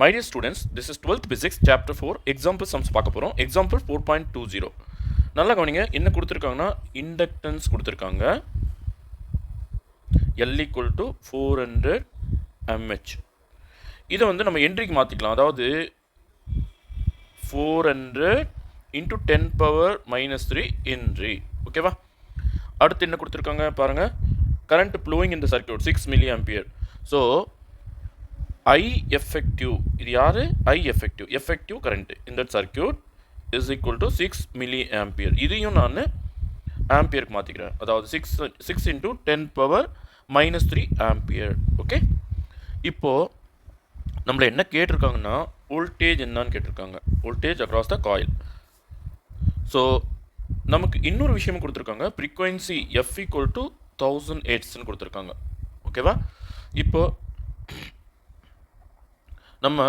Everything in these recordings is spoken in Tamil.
My dear students, this is 12th Physics Chapter 4 Example Sums பார்க்க போகிறோம். Example 4.20 நல்லா கவனிங்க. என்ன கொடுத்துருக்காங்கன்னா இண்டக்டன்ஸ் கொடுத்துருக்காங்க. L equal to 400 mH. இதை வந்து நம்ம என்ட்ரிக்கு மாற்றிக்கலாம். அதாவது 400 into 10 power minus 3 henry. ஓகேவா? அடுத்து என்ன கொடுத்துருக்காங்க பாருங்கள். current flowing in the circuit 6 milliampere. So I effective இது யாரு I effective current in that circuit is equal to 6 milliampere. இதையும் நான் ஆம்பியருக்கு மாற்றிக்கிறேன். அதாவது 6 into 10 power minus 3 ampere. Okay, இப்போது நம்மளை என்ன கேட்டிருக்காங்கன்னா வோல்டேஜ் என்னன்னு கேட்டிருக்காங்க. Voltage across the coil. So நமக்கு இன்னொரு விஷயம் கொடுத்துருக்காங்க. ஃப்ரீக்வன்சி F equal to 1000 Hzன்னு கொடுத்துருக்காங்க. ஓகேவா? இப்போது நம்ம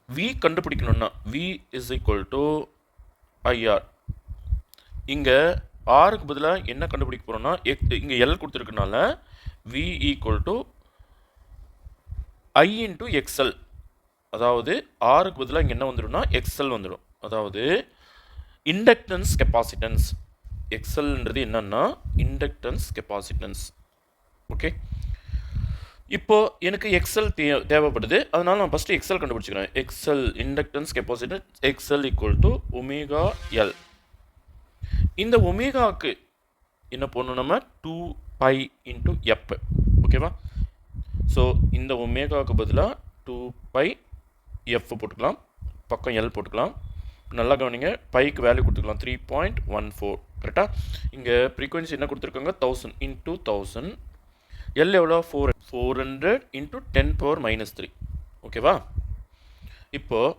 V கண்டுபிடிக்கணும்னா V is equal to IR. இங்கே ஆருக்கு பதிலாக என்ன கண்டுபிடிக்க போகிறோம்னா இங்கே L கொடுத்துருக்கனால V equal to I into XL. அதாவது ஆருக்கு பதிலாக இங்கே என்ன வந்துடும்னா XL வந்துடும். அதாவது இண்டக்டன்ஸ் கெப்பாசிட்டன்ஸ். XLன்றது என்னன்னா இண்டக்டன்ஸ் கெப்பாசிட்டன்ஸ். ஓகே, இப்போது எனக்கு எக்ஸல் தேவைப்படுது. அதனால் நான் ஃபஸ்ட்டு எக்ஸல் கண்டுபிடிச்சிக்கிறேன். XL inductance capacitance XL equal to omega L. இந்த ஒமேகாவுக்கு என்ன போடணும் நம்ம 2π இன்ட்டு எப். ஓகேவா? ஸோ இந்த ஒமேகாவுக்கு பதிலாக 2π எஃப் போட்டுக்கலாம். பக்கம் எல் போட்டுக்கலாம். நல்லா கவனிங்க, பைக்கு வேல்யூ கொடுத்துக்கலாம் 3.14. கரெக்டாக? இங்கே ஃப்ரீக்வன்சி என்ன கொடுத்துருக்காங்க 1000 இன்ட்டு 1000. எல் எவ்வளோ 400 இன்ட்டு 10 power minus 3. ஓகேவா? இப்போது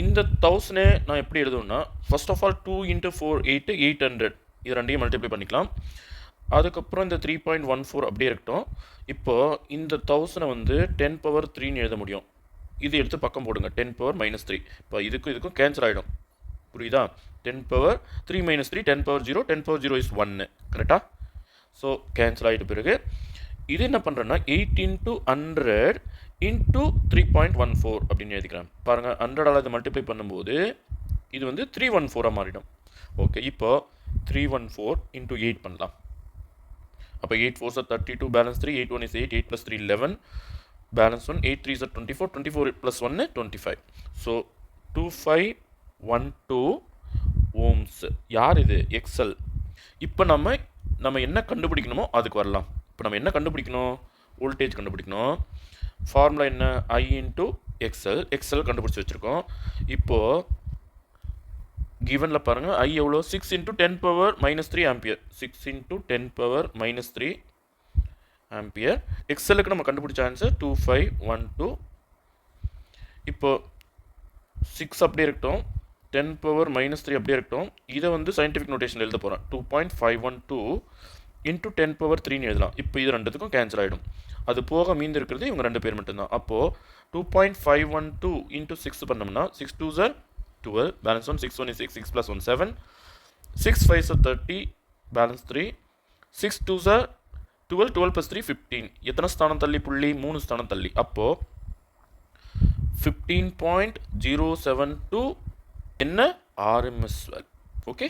இந்த 1000 நான் எப்படி எழுதுவேன்னா ஃபர்ஸ்ட் ஆஃப் ஆல் 2 இன்ட்டு 4 800. இது ரெண்டையும் மல்டிப்ளை பண்ணிக்கலாம். அதுக்கப்புறம் இந்த 3.14 அப்படியே இருக்கட்டும். இப்போது இந்த 1000 வந்து 10 power 3ன்னு எழுத முடியும். இது எடுத்து பக்கம் போடுங்க 10 power minus 3. இப்போ இதுக்கும் கேன்சல் ஆகிடும். புரியுதா? 10 power 3 minus 3 10 power 0. 10 power 0 is 1. கரெக்டாக? ஸோ கேன்சல் ஆகிட்ட பிறகு இது என்ன பண்ணுறேன்னா 8 into 100 into 3.14 அப்படின்னு எழுதிக்கிறேன். பாருங்கள், 100ஆல் இதை மல்டிப்ளை பண்ணும்போது இது வந்து 314 மாறிடும். ஓகே, இப்போ 314 into 8 பண்ணலாம். அப்போ 8 4s are 32, balance 3, 8 1 is 8, 8 plus 3 11, balance 1, 8 3s are 24, 24 plus 1 25. So 2512 ohms. யார் இது? எக்ஸல். இப்போ நம்ம என்ன கண்டுபிடிக்கணுமோ அதுக்கு வரலாம். இப்போ நம்ம என்ன கண்டுபிடிக்கணும்? வோல்டேஜ் கண்டுபிடிக்கணும். ஃபார்முலா என்ன? I இன்ட்டு எக்ஸல் கண்டுபிடிச்சி வச்சுருக்கோம். இப்போது கிவனில் பாருங்கள், I எவ்வளோ 6 into 10 power minus 3 ampere. 6 into 10 power minus 3 ampere. எக்ஸலுக்கு நம்ம கண்டுபிடிச்ச ஆன்சர் 2512. இப்போது 6 அப்படியே இருக்கட்டும், 10 power minus 3 அப்படியே இருக்கட்டும். இதை வந்து சயின்டிஃபிக் நோட்டேஷனில் எழுத போகிறேன். 2.512 இன்ட்டு 10 power 3ன்னு எழுதலாம். இப்போ இது ரெண்டுத்துக்கும் கேன்சல் ஆகிடும். அது போக மீந்து இருக்கிறது இவங்க ரெண்டு பேர் மட்டும்தான். அப்போது 2.512 இன்ட்டு 6 பண்ணோம்னா 6 2s are 12, balance 1, 6 1 is 6, 6 plus 1 7, 6 5s are 30, balance 3, 6 2s are 12, 12 plus 3 15. எத்தனை ஸ்தானம் தள்ளி புள்ளி? 3 ஸ்தானம் தள்ளி. அப்போது 15.072 என்ன? RMS value. ஓகே.